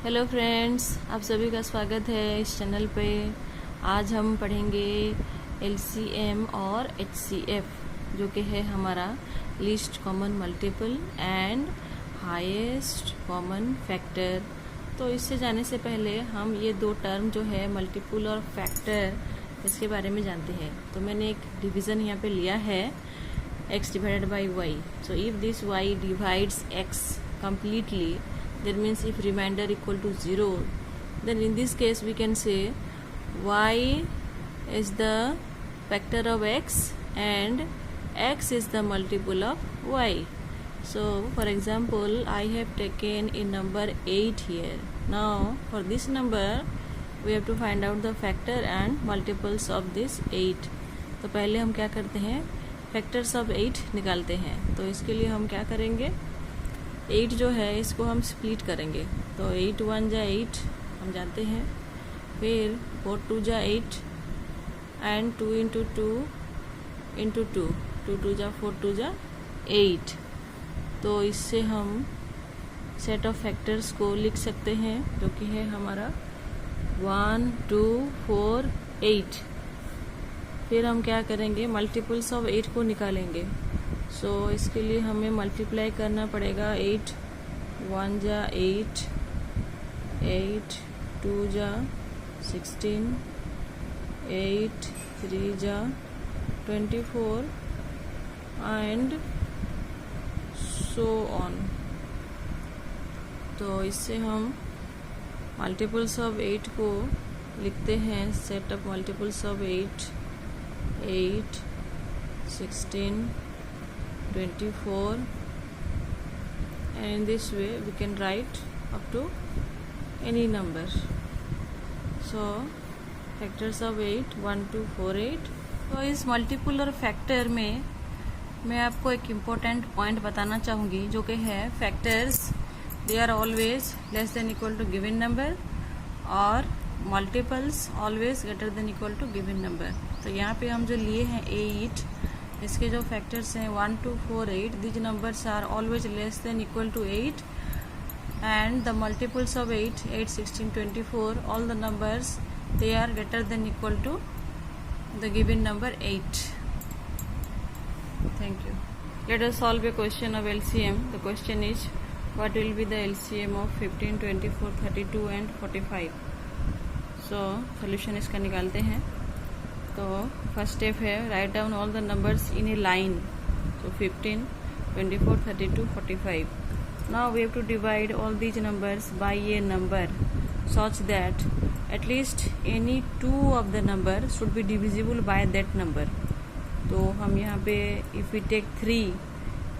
Hello friends, आप सभी का स्वागत है इस चैनल पे। आज हम पढ़ेंगे एलसीएम और एचसीएफ, जो कि है हमारा least common multiple and highest common factor. तो इससे जाने से पहले हम ये दो टर्म जो है मल्टीपल और फैक्टर, इसके बारे में जानते हैं। तो मैंने एक डिवीज़न यहाँ पे लिया है, x divided by y. So if this y divides x completely, that means if remainder equal to 0, then in this case we can say y is the factor of x and x is the multiple of y. So for example, I have taken a number 8 here. Now for this number we have to find out the factor and multiples of this 8. तो पहले हम क्या करते हैं, factors of 8 निकालते हैं। तो इसके लिए हम क्या करेंगे, 8 जो है इसको हम स्प्लिट करेंगे। तो 8 1 जा 8 हम जानते हैं, फिर 4 2 जा 8 एंड 2 इंटू 2 इंटू 2 2 2 जा 4 2 जा 8। तो इससे हम सेट ऑफ फैक्टर्स को लिख सकते हैं, जो कि है हमारा 1 2 4 8। फिर हम क्या करेंगे, मल्टीपल्स ऑफ 8 को निकालेंगे। सो इसके लिए हमें मल्टीप्लाई करना पड़ेगा। 8 1 जा 8 8 2 जा 16 8 3 जा 24 एंड सो ऑन। तो इससे हम मल्टीपल्स ऑफ 8 को लिखते हैं, set of multiples of 8 8 16 24, and in this way we can write up to any number. So factors of 8 1 2 4 8। तो इस मल्टीपल और फैक्टर में मैं आपको एक इम्पोर्टेंट पॉइंट बताना चाहूँगी, जो कि है factors they are always less than equal to given number और multiples always greater than equal to given number. तो यहाँ पे हम जो लिए हैं 8, इसके जो फैक्टर्स हैं 1 2 4 8, these numbers are always less than equal to 8 and the multiples of 8 8 16 24, all the numbers they are greater than equal to the given number 8। Thank you. Let us solve a question of LCM. The question is, what will be the LCM of 15 24 32 and 45? So solution इसका निकालते हैं। तो first step है, write down all the numbers in A line. So 15 24 32 45. Now we have to divide all these numbers by a number such that at least any two of the number should be divisible by that number. तो हम यहाँ पे if we take 3,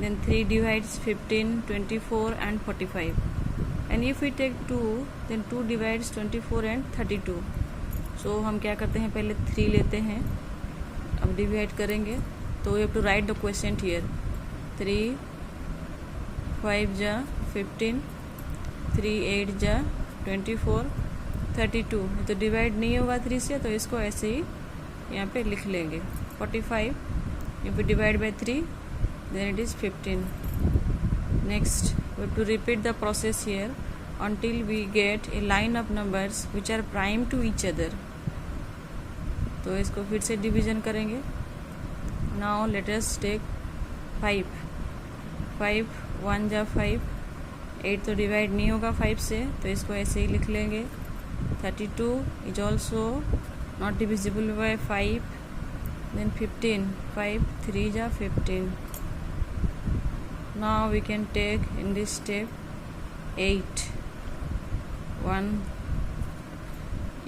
then 3 divides 15 24 and 45, and if we take 2, then 2 divides 24 and 32. So हम क्या करते हैं, पहले 3 लेते हैं, अब डिवाइड करेंगे। तो we have to write the quotient here. 3 5 जा 15 3 8 जा 24 32। तो डिवाइड नहीं होगा 3 से, तो इसको ऐसे ही यहाँ पे लिख लेंगे। 45 if we divide by 3, then it is 15. Next we have to repeat the process here until we get a line of numbers which are prime to each other. तो इसको फिर से डिवीजन करेंगे। Now let us take 5 5 1 जा 5 8, तो divide नहीं होगा 5 से, तो इसको ऐसे ही लिख लेंगे। 32 is also not divisible by 5, then 15 5 3 ja 15. Now we can take in this step 8 1,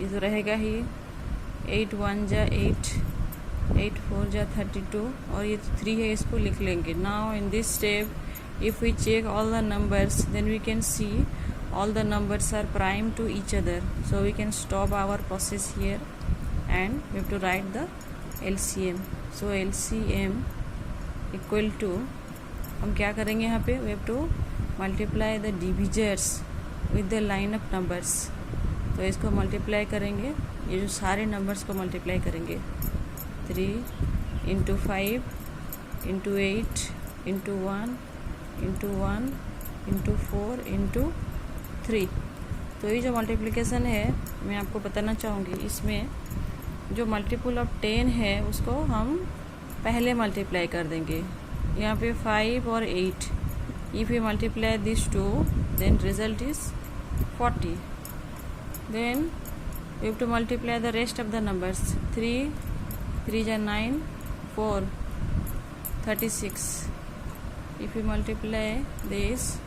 ये तो रहेगा ही। 8 1 जा 8 8 4 जा 32, और ये 3 है, इसको लिख लेंगे। Now in this step if we check all the numbers, then we can see all the numbers are prime to each other. So we can stop our process here and we have to write the LCM. So LCM equal to, हम क्या करेंगे यहाँ पे, we have to multiply the divisors with the line of numbers. तो इसको multiply करेंगे, ये जो सारे नंबर्स को मल्टीप्लाई करेंगे। 3 into 5 into 8 into 1 into 1 into 4 into 3। तो ये जो मल्टीप्लिकेशन है मैं आपको बताना चाहूँगी, इसमें जो मल्टीपल ऑफ 10 है उसको हम पहले मल्टीप्लाई कर देंगे। यहाँ पे 5 और 8, if you multiply this two then result is 40. Then you have to multiply the rest of the numbers. 3 3 is 9, 4 36. If you multiply this,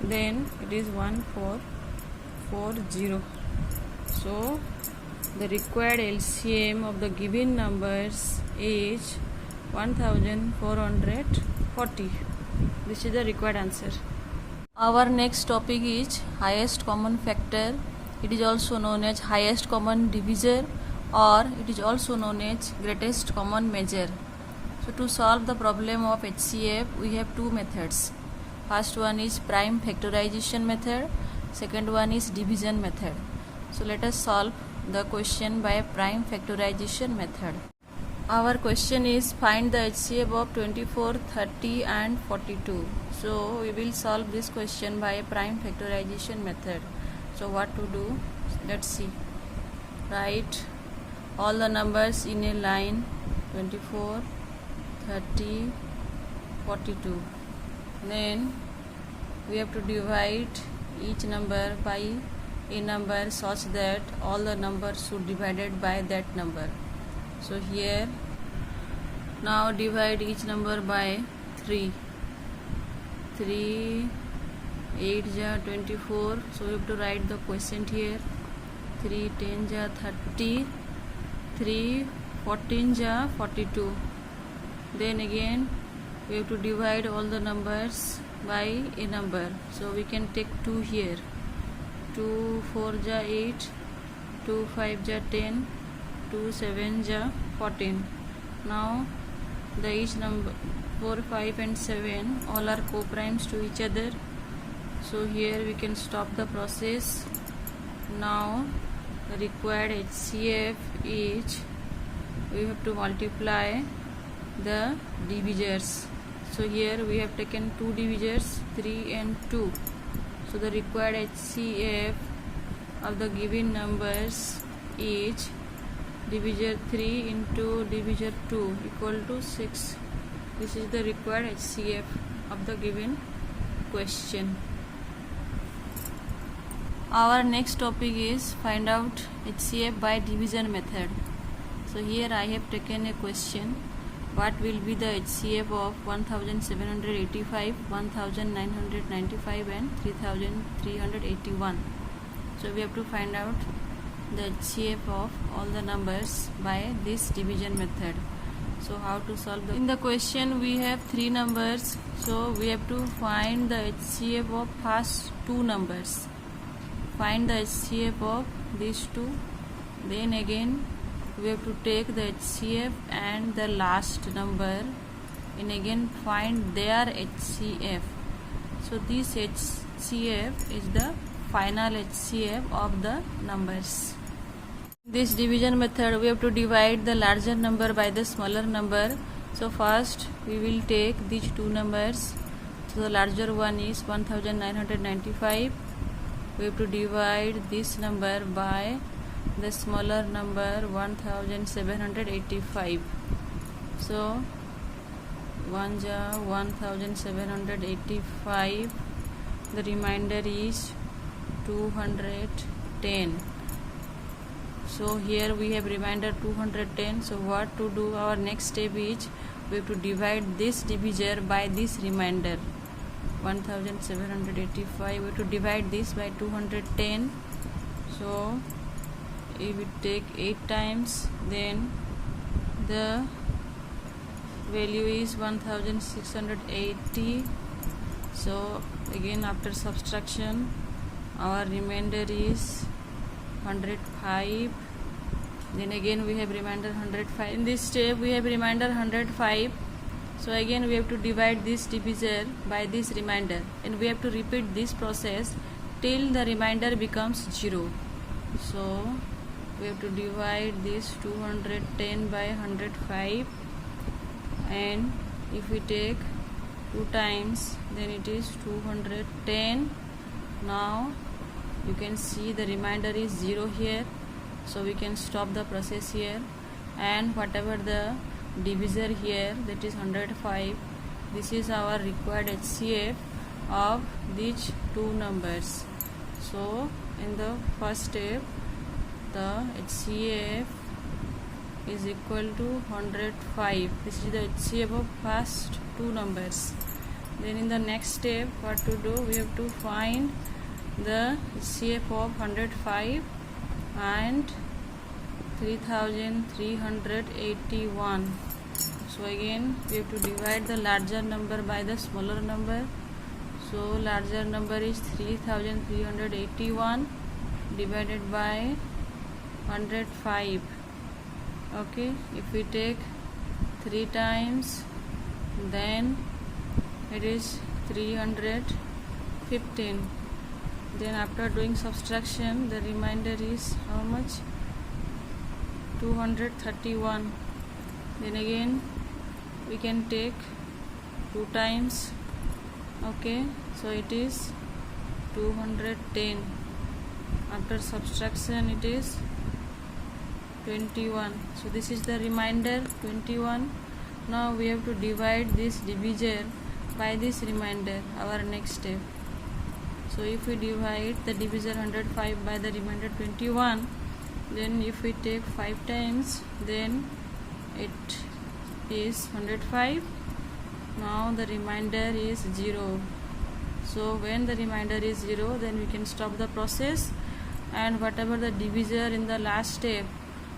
then it is 1440. So the required LCM of the given numbers is 1440. This is the required answer. Our next topic is highest common factor. It is also known as highest common divisor, or it is also known as greatest common measure. So to solve the problem of HCF, we have two methods. First one is prime factorization method, second one is division method. So let us solve the question by prime factorization method. Our question is find the HCF of 24, 30 and 42. So we will solve this question by prime factorization method. So what to do? Let's see. Write all the numbers in a line: 24, 30, 42. Then we have to divide each number by a number such that all the numbers should divided by that number. So here now divide each number by 3. 3 8 ja 24. So we have to write the quotient here. 3 10 ja 30, 3 14 ja 42. Then again we have to divide all the numbers by a number. So we can take 2 here. 2 4 ja 8, 2 5 ja 10, 2 7 ja 14. Now the each number 4, 5 and 7 all are co-primes to each other. So here we can stop the process. Now the required HCF is we have to multiply the divisors. So here we have taken 2 divisors, 3 and 2. So the required HCF of the given numbers is divisor 3 into divisor 2 equal to 6. This is the required HCF of the given question. Our next topic is find out HCF by division method. So here I have taken a question: what will be the HCF of 1785, 1995 and 3381? So we have to find out the HCF of all the numbers by this division method. So how to solve in the question we have 3 numbers, so we have to find the HCF of first 2 numbers. Find the HCF of these 2. Then again we have to take the HCF and the last number and again find their HCF. So this HCF is the final HCF of the numbers. This division method we have to divide the larger number by the smaller number. So first we will take these 2 numbers. So the larger one is 1995. We have to divide this number by the smaller number 1785. So 1 ja 1785. The remainder is 210. So here we have remainder 210. So what to do? Our next step is we have to divide this divisor by this remainder 1785. We have to divide this by 210. So if we take 8 times, then the value is 1680. So again after subtraction our remainder is 105. Then again we have remainder 105. In this step we have remainder 105. So again we have to divide this divisor by this remainder, and we have to repeat this process till the remainder becomes 0. So we have to divide this 210 by 105, and if we take 2 times then it is 210. Now You can see the remainder is 0 here, so we can stop the process here. And whatever the divisor here, that is 105, this is our required HCF of these two numbers. So in the first step, the HCF is equal to 105. This is the HCF of first two numbers. Then in the next step, what to do? We have to find the HCF of 105 and 3381. So again we have to divide the larger number by the smaller number. So larger number is 3381 divided by 105. Okay, if we take 3 times, then it is 315. Then after doing subtraction, the remainder is how much? 231. Then again we can take 2 times. Okay, so it is 210. After subtraction, it is 21. So this is the remainder, 21. Now we have to divide this divisor by this remainder, our next step. So if we divide the divisor 105 by the remainder 21, then if we take 5 times, then it is 105. Now the remainder is 0. So when the remainder is 0, then we can stop the process, and whatever the divisor in the last step,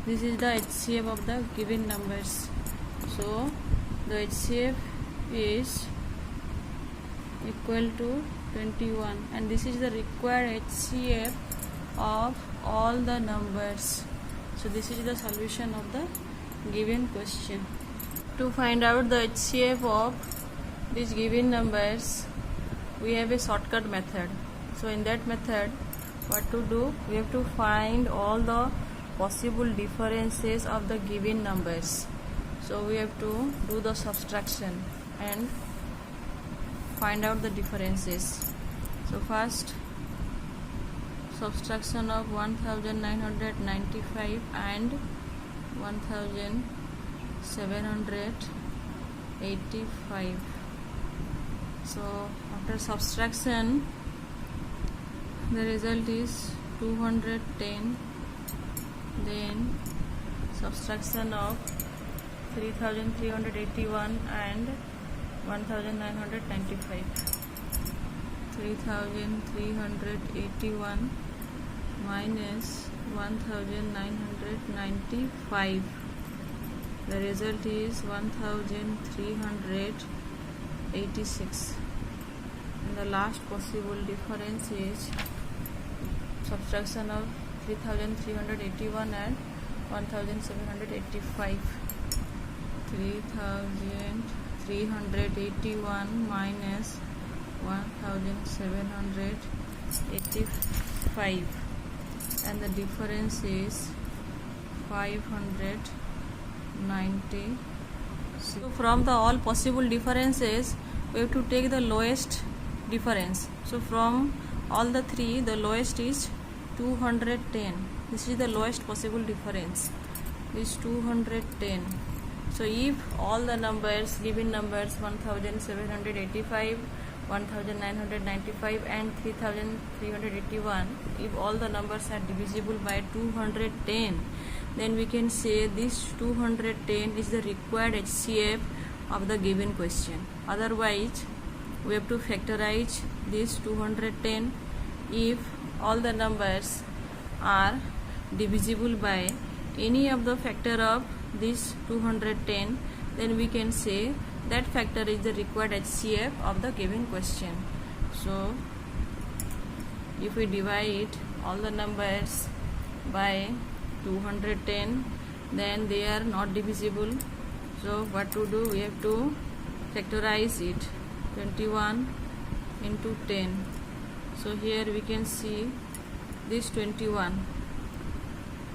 this is the HCF of the given numbers. So the HCF is equal to 21, and this is the required HCF of all the numbers. So this is the solution of the given question. To find out the HCF of these given numbers, we have a shortcut method. So in that method, what to do? We have to find all the possible differences of the given numbers. So we have to do the subtraction and find out the differences. So first, subtraction of 1995 and 1785. So after subtraction, the result is 210. Then subtraction of 3381 and 1995. 3381 minus 1995. The result is 1386. And the last possible difference is subtraction of 3381 and 1785. 3381 minus 1785, and the difference is 590. So from the all possible differences, we have to take the lowest difference. So from all the three, the lowest is 210. This is the lowest possible difference, is 210. So if all the numbers, given numbers 1785, 1995 and 3381, if all the numbers are divisible by 210, then we can say this 210 is the required HCF of the given question. Otherwise, we have to factorize this 210. If all the numbers are divisible by any of the factor of this 210, then we can say that factor is the required HCF of the given question. So if we divide all the numbers by 210, then they are not divisible. So what to do? We have to factorize it. 21 into 10. So here we can see this 21.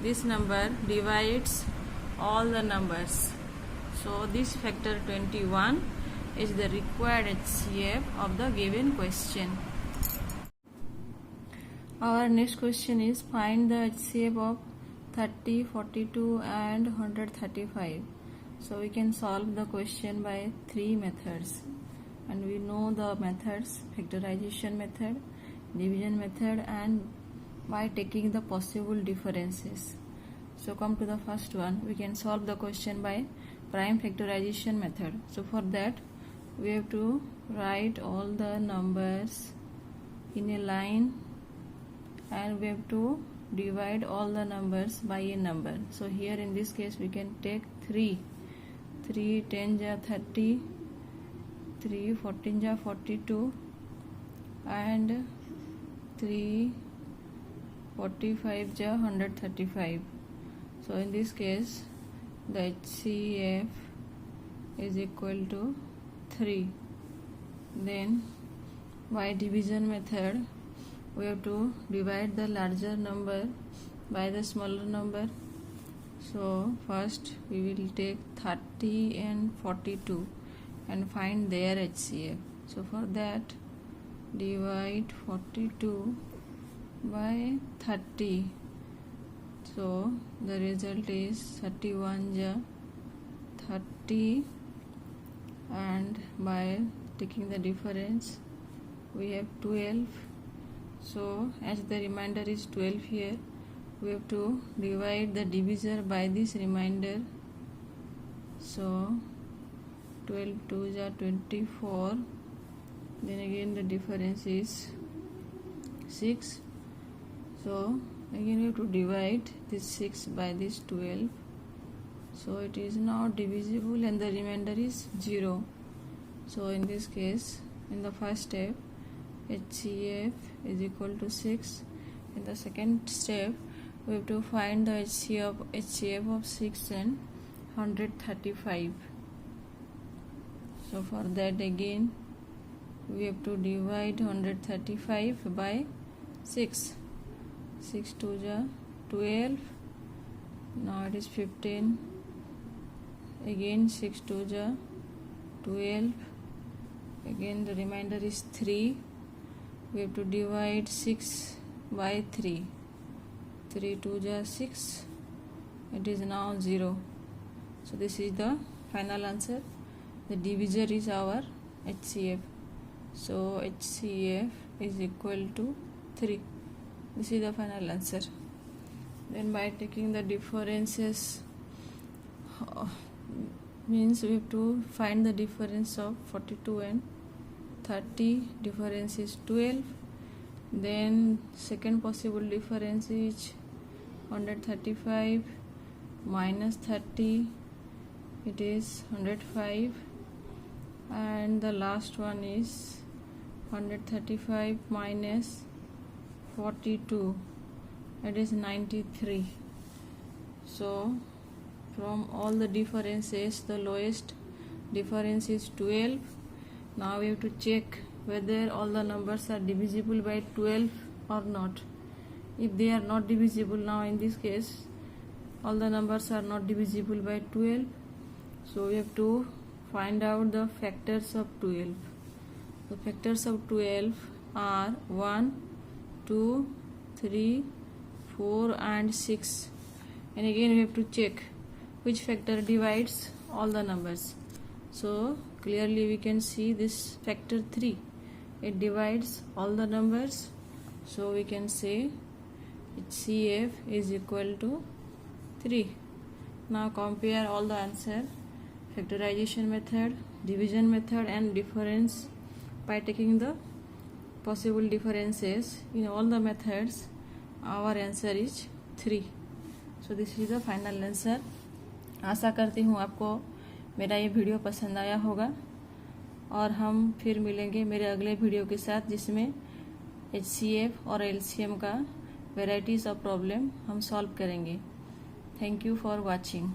This number divides all the numbers. So this factor 21 is the required HCF of the given question. Our next question is find the HCF of 30, 42 and 135. So we can solve the question by three methods, and we know the methods: factorization method, division method, and by taking the possible differences. So come to the first one. We can solve the question by prime factorization method. So for that we have to write all the numbers in a line, and we have to divide all the numbers by a number. So here in this case we can take 3 10 ja 30, 3 14 ja 42, and 3 45 ja 135. So in this case the HCF is equal to 3. Then by division method we have to divide the larger number by the smaller number. So first we will take 30 and 42 and find their HCF. So for that, divide 42 by 30. So the result is 31 ja 30, and by taking the difference we have 12. So as the remainder is 12 here, we have to divide the divisor by this remainder. So 12 2 ja 24. Then again the difference is 6. So again we have to divide this 6 by this 12. So it is not divisible and the remainder is 0. So in this case, in the first step, HCF is equal to 6. In the second step, we have to find the HCF of 6 and 135. So for that again we have to divide 135 by 6. 6 2 ja 12. Now it is 15. Again 6 2 ja 12. Again the remainder is 3. We have to divide 6 by 3. 3 2 ja 6. It is now 0. So this is the final answer. The divisor is our HCF. So HCF is equal to 3. This is the final answer. Then by taking the differences, means we have to find the difference of 42 and 30. Difference is 12. Then second possible difference is 135 minus 30. It is 105. And the last one is 135 minus 42. It is 93. So from all the differences, the lowest difference is 12. Now we have to check whether all the numbers are divisible by 12 or not. If they are not divisible, now in this case all the numbers are not divisible by 12. So we have to find out the factors of 12. The factors of 12 are 1, 2, 3, 4 and 6. And again we have to check which factor divides all the numbers. So clearly we can see this factor 3. It divides all the numbers. So we can say HCF is equal to 3. Now compare all the answer: factorization method, division method and difference. By taking the possible differences in all the methods, our answer is 3. So this is the final answer. आशा करती हूँ आपको मेरा ये video पसंद आया होगा, और हम फिर मिलेंगे मेरे अगले वीडियो के साथ, जिसमें HCF और LCM का वेराइटीज़ ऑफ प्रॉब्लम हम सॉल्व करेंगे. Thank you for watching.